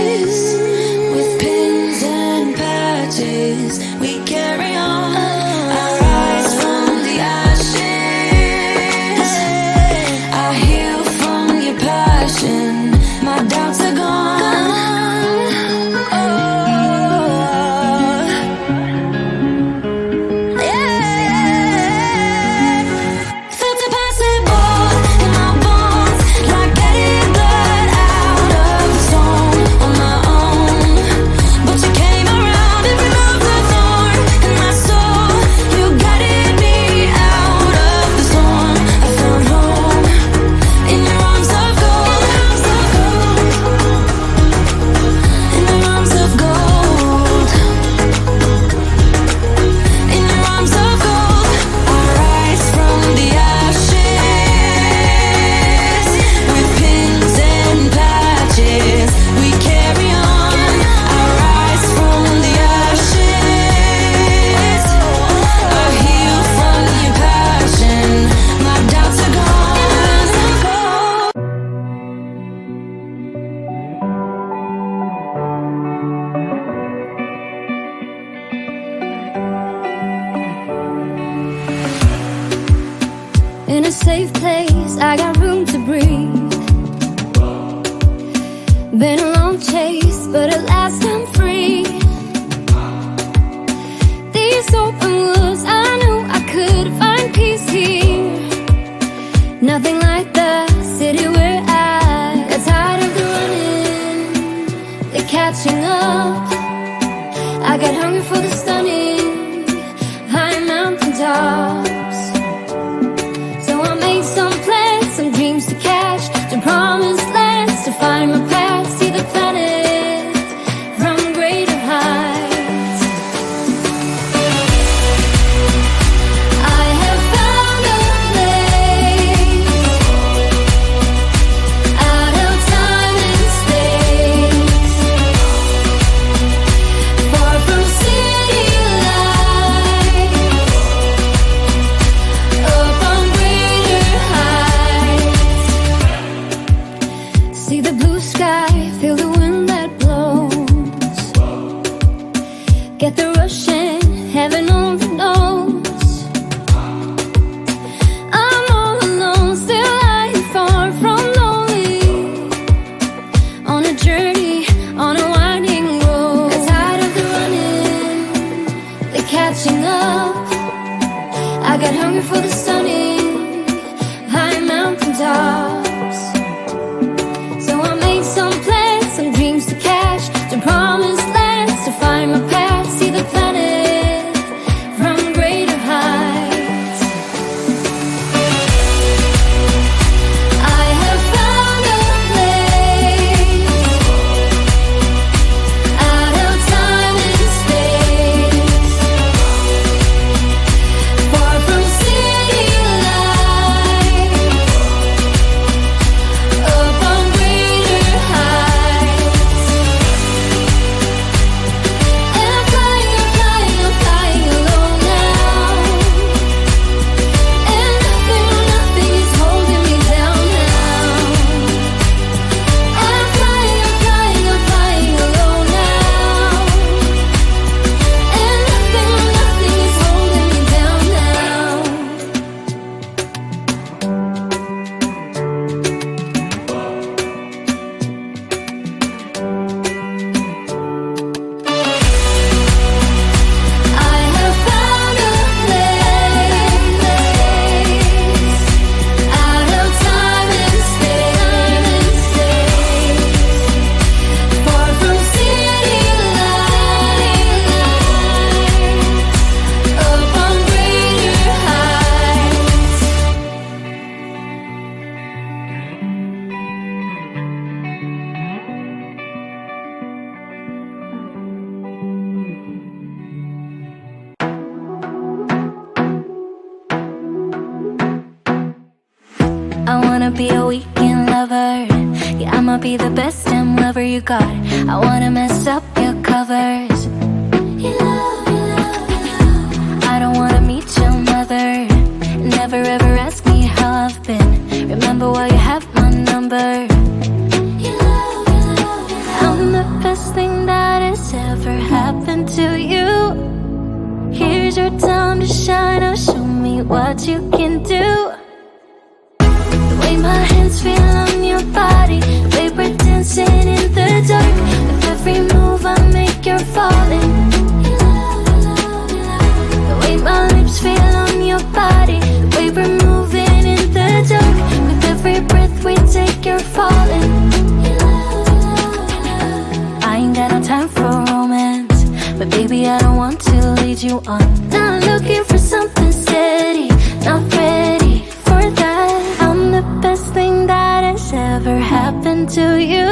With pins and patches, we carry on. I rise from the ashes. I heal from your passion. My doubts are gone. In a safe place, I got room to breathe. Been a long chase, but at last I'm free. These open woods, I knew I could find peace here. Nothing like the city where I got tired of the running, the catching up. I got hungry for the stunning high mountain tops. Some dreams to catch, to promised lands, to find my path, see the planet from greater heights. I have found a place out of time and space, far from city lights, up on greater heights. See the blue sky, feel the wind that blows. Get the rush in, heaven only knows. I'm all alone, still lying far from lonely. On a journey, on a winding road. Got tired of the running, the catching up. I got hungry for the stunning high mountain tops. Some dreams to catch, to promised lands, to find my path, see the planet from greater heights. I have found a place out of time and space, far from city lights, up on greater heights. I wanna be a weekend lover. Yeah, I'ma be the best damn lover you got. I wanna mess up your covers. I don't wanna meet your mother. Never ever ask me how I've been. Remember while you have my number. I'm the your time to shine. Now show me what you can do. The way my hands feel on your body, the way we're dancing in the dark. With every move I make, you're falling. The way my lips feel on your body, the way we're moving in the dark. With every breath we take, you're falling. I ain't got no time for romance, but baby, I don't want to lead you on. Not looking for something steady, not ready for that. I'm the best thing that has ever happened to you.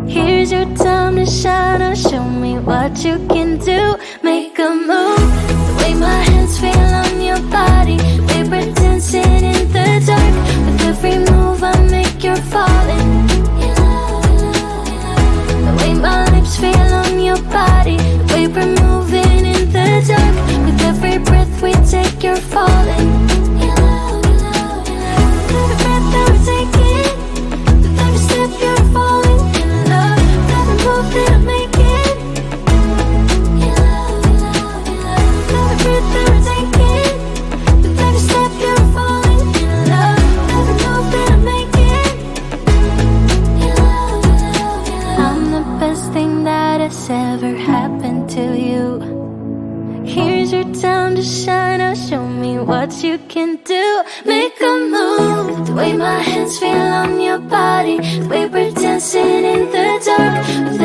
Here's your time to shine. Now show me what you can do. Make a move. The way my hands feel on your body, the way we're dancing in the dark. With every move I make, you're falling. The way my lips feel on your body, the way we're moving in the dark. With every breath we take, you're falling. Every breath that we're taking, with every step you're falling in love. With every move that I'm making, every breath that we're taking, with every step you're falling in love. With every move that I'm making, I'm the best thing that has ever happened to you. Here's your time to shine. Now show me what you can do. Make a move. The way my hands feel on your body, the way we're dancing in the dark. With